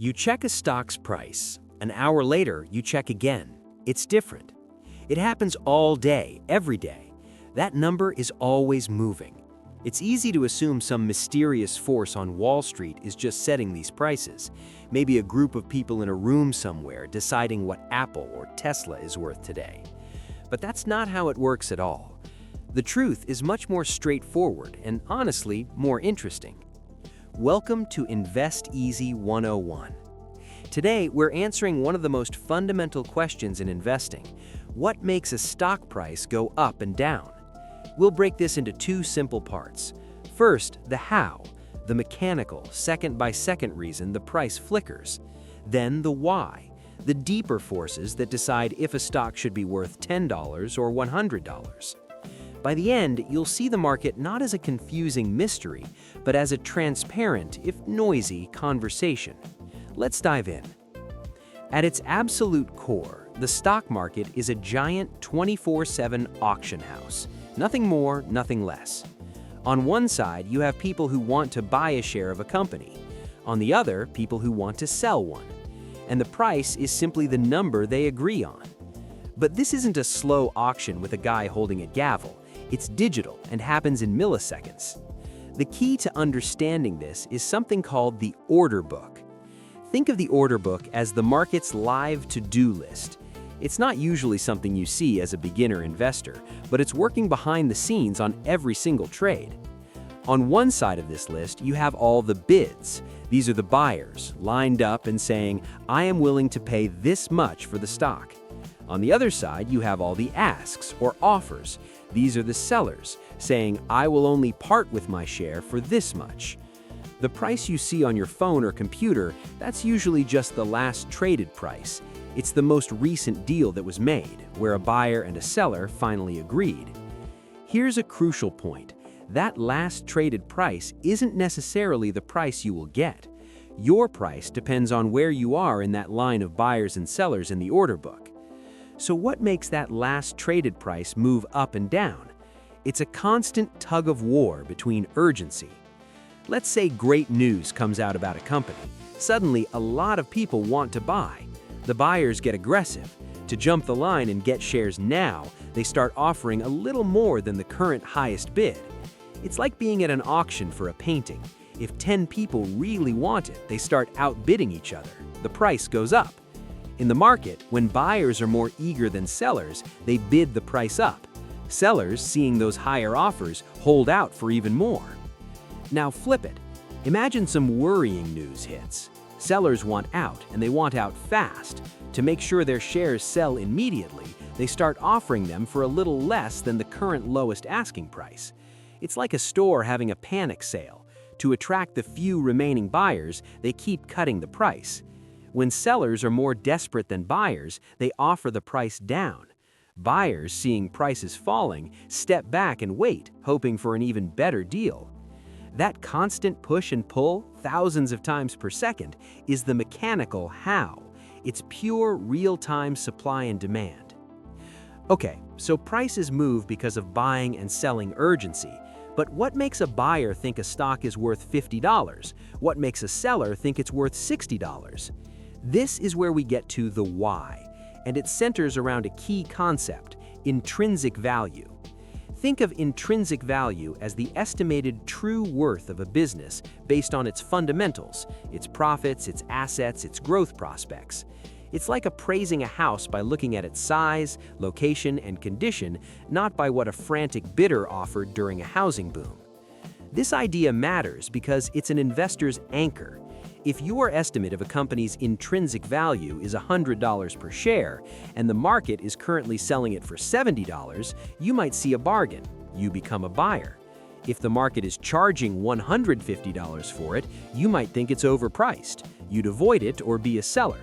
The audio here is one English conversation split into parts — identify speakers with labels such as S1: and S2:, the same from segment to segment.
S1: You check a stock's price. An hour later, you check again. It's different. It happens all day, every day. That number is always moving. It's easy to assume some mysterious force on Wall Street is just setting these prices. Maybe a group of people in a room somewhere deciding what Apple or Tesla is worth today. But that's not how it works at all. The truth is much more straightforward and honestly more interesting. Welcome to Invest Easy 101. Today, we're answering one of the most fundamental questions in investing. What makes a stock price go up and down? We'll break this into two simple parts. First, the how, the mechanical, second-by-second reason the price flickers. Then the why, the deeper forces that decide if a stock should be worth $10 or $100. By the end, you'll see the market not as a confusing mystery, but as a transparent, if noisy, conversation. Let's dive in. At its absolute core, the stock market is a giant 24/7 auction house. Nothing more, nothing less. On one side, you have people who want to buy a share of a company. On the other, people who want to sell one. And the price is simply the number they agree on. But this isn't a slow auction with a guy holding a gavel. It's digital and happens in milliseconds. The key to understanding this is something called the order book. Think of the order book as the market's live to-do list. It's not usually something you see as a beginner investor, but it's working behind the scenes on every single trade. On one side of this list, you have all the bids. These are the buyers, lined up and saying, "I am willing to pay this much for the stock." On the other side, you have all the asks or offers. These are the sellers, saying, "I will only part with my share for this much." The price you see on your phone or computer, that's usually just the last traded price. It's the most recent deal that was made, where a buyer and a seller finally agreed. Here's a crucial point. That last traded price isn't necessarily the price you will get. Your price depends on where you are in that line of buyers and sellers in the order book. So what makes that last traded price move up and down? It's a constant tug-of-war between urgency. Let's say great news comes out about a company. Suddenly, a lot of people want to buy. The buyers get aggressive. To jump the line and get shares now, they start offering a little more than the current highest bid. It's like being at an auction for a painting. If 10 people really want it, they start outbidding each other. The price goes up. In the market, when buyers are more eager than sellers, they bid the price up. Sellers, seeing those higher offers, hold out for even more. Now flip it. Imagine some worrying news hits. Sellers want out, and they want out fast. To make sure their shares sell immediately, they start offering them for a little less than the current lowest asking price. It's like a store having a panic sale. To attract the few remaining buyers, they keep cutting the price. When sellers are more desperate than buyers, they offer the price down. Buyers, seeing prices falling, step back and wait, hoping for an even better deal. That constant push and pull, thousands of times per second, is the mechanical how. It's pure real-time supply and demand. Okay, so prices move because of buying and selling urgency. But what makes a buyer think a stock is worth $50? What makes a seller think it's worth $60? This is where we get to the why, and it centers around a key concept: intrinsic value. Think of intrinsic value as the estimated true worth of a business based on its fundamentals, its profits, its assets, its growth prospects. It's like appraising a house by looking at its size, location, and condition, not by what a frantic bidder offered during a housing boom. This idea matters because it's an investor's anchor. If your estimate of a company's intrinsic value is $100 per share, and the market is currently selling it for $70, you might see a bargain. You become a buyer. If the market is charging $150 for it, you might think it's overpriced. You'd avoid it or be a seller.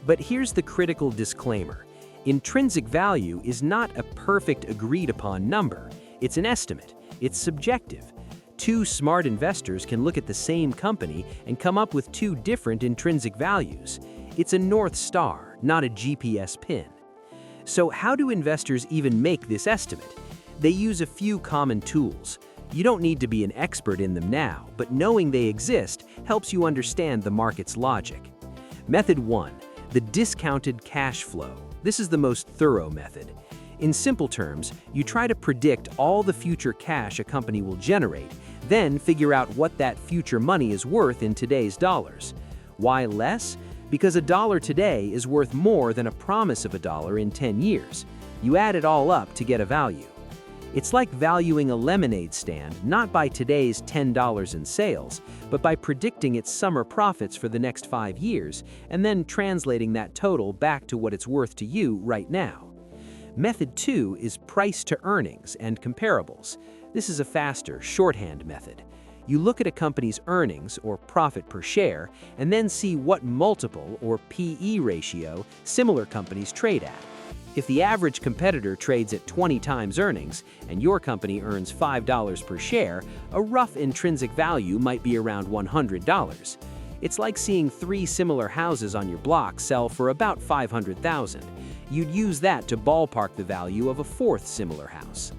S1: But here's the critical disclaimer. Intrinsic value is not a perfect agreed-upon number. It's an estimate. It's subjective. Two smart investors can look at the same company and come up with two different intrinsic values. It's a North Star, not a GPS pin. So how do investors even make this estimate? They use a few common tools. You don't need to be an expert in them now, but knowing they exist helps you understand the market's logic. Method 1. The discounted cash flow. This is the most thorough method. In simple terms, you try to predict all the future cash a company will generate, then figure out what that future money is worth in today's dollars. Why less? Because a dollar today is worth more than a promise of a dollar in 10 years. You add it all up to get a value. It's like valuing a lemonade stand not by today's $10 in sales, but by predicting its summer profits for the next 5 years and then translating that total back to what it's worth to you right now. Method 2 is price to earnings and comparables. This is a faster, shorthand method. You look at a company's earnings or profit per share and then see what multiple or PE ratio similar companies trade at. If the average competitor trades at 20 times earnings and your company earns $5 per share, a rough intrinsic value might be around $100. It's like seeing 3 similar houses on your block sell for about $500,000. You'd use that to ballpark the value of a 4th similar house.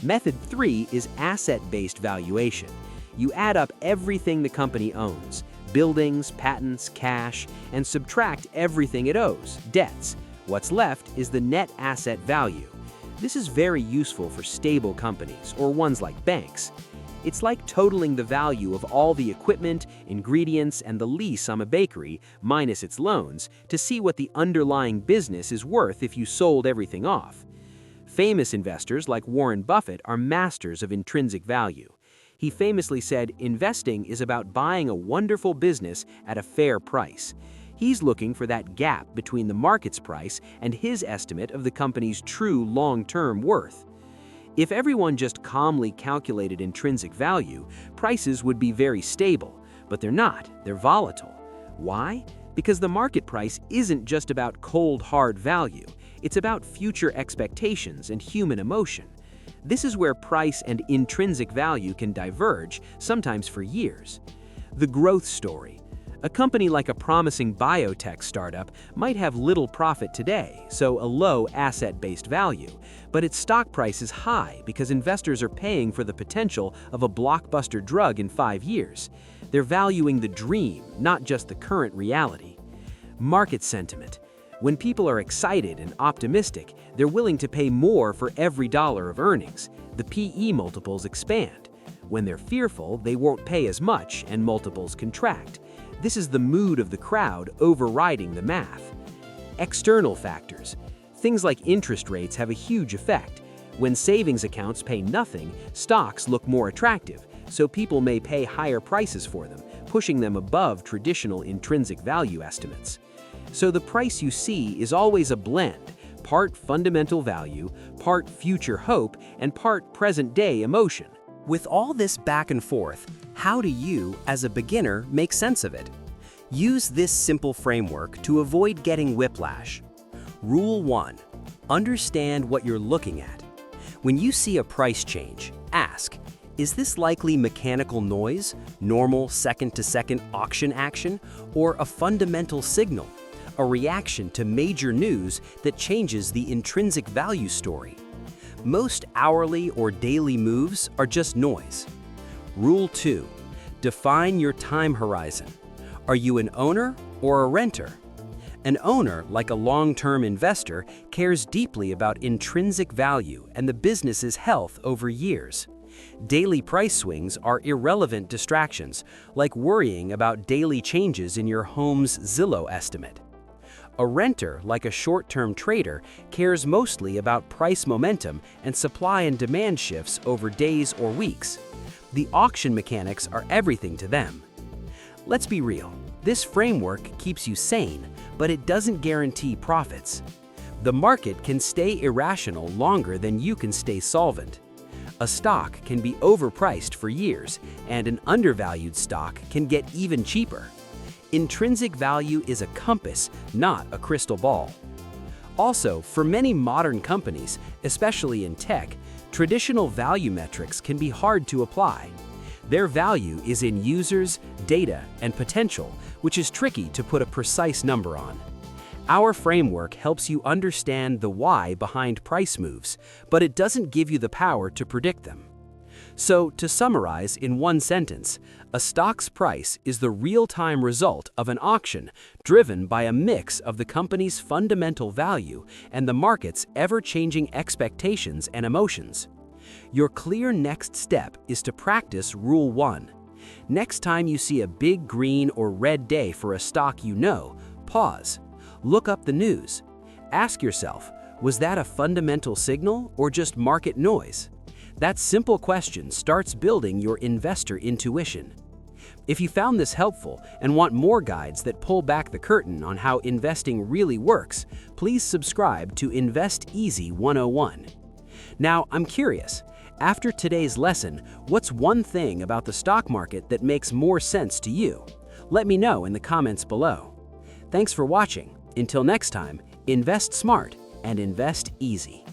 S1: Method 3 is asset-based valuation. You add up everything the company owns, buildings, patents, cash, and subtract everything it owes, debts. What's left is the net asset value. This is very useful for stable companies or ones like banks. It's like totaling the value of all the equipment, ingredients, and the lease on a bakery, minus its loans, to see what the underlying business is worth if you sold everything off. Famous investors like Warren Buffett are masters of intrinsic value. He famously said, "Investing is about buying a wonderful business at a fair price." He's looking for that gap between the market's price and his estimate of the company's true long-term worth. If everyone just calmly calculated intrinsic value, prices would be very stable, but they're not, they're volatile. Why? Because the market price isn't just about cold, hard value, it's about future expectations and human emotion. This is where price and intrinsic value can diverge, sometimes for years. The growth story. A company like a promising biotech startup might have little profit today, so a low asset-based value, but its stock price is high because investors are paying for the potential of a blockbuster drug in 5 years. They're valuing the dream, not just the current reality. Market sentiment. When people are excited and optimistic, they're willing to pay more for every dollar of earnings. The PE multiples expand. When they're fearful, they won't pay as much and multiples contract. This is the mood of the crowd overriding the math. External factors. Things like interest rates have a huge effect. When savings accounts pay nothing, stocks look more attractive, so people may pay higher prices for them, pushing them above traditional intrinsic value estimates. So the price you see is always a blend, part fundamental value, part future hope, and part present-day emotion. With all this back and forth, how do you, as a beginner, make sense of it? Use this simple framework to avoid getting whiplash. Rule 1. Understand what you're looking at. When you see a price change, ask, is this likely mechanical noise, normal second-to-second auction action, or a fundamental signal, a reaction to major news that changes the intrinsic value story? Most hourly or daily moves are just noise. Rule 2. Define your time horizon. Are you an owner or a renter? An owner, like a long-term investor, cares deeply about intrinsic value and the business's health over years. Daily price swings are irrelevant distractions, like worrying about daily changes in your home's Zillow estimate. A renter, like a short-term trader, cares mostly about price momentum and supply and demand shifts over days or weeks. The auction mechanics are everything to them. Let's be real, this framework keeps you sane, but it doesn't guarantee profits. The market can stay irrational longer than you can stay solvent. A stock can be overpriced for years, and an undervalued stock can get even cheaper. Intrinsic value is a compass, not a crystal ball. Also, for many modern companies, especially in tech, traditional value metrics can be hard to apply. Their value is in users, data, and potential, which is tricky to put a precise number on. Our framework helps you understand the why behind price moves, but it doesn't give you the power to predict them.
S2: So, to summarize in one sentence, a stock's price is the real-time result of an auction driven by a mix of the company's fundamental value and the market's ever-changing expectations and emotions. Your clear next step is to practice Rule 1. Next time you see a big green or red day for a stock you know, pause. Look up the news. Ask yourself, was that a fundamental signal or just market noise? That simple question starts building your investor intuition. If you found this helpful and want more guides that pull back the curtain on how investing really works, please subscribe to Invest Easy 101. Now, I'm curious, after today's lesson, what's one thing about the stock market that makes more sense to you? Let me know in the comments below. Thanks for watching. Until next time, invest smart and invest easy.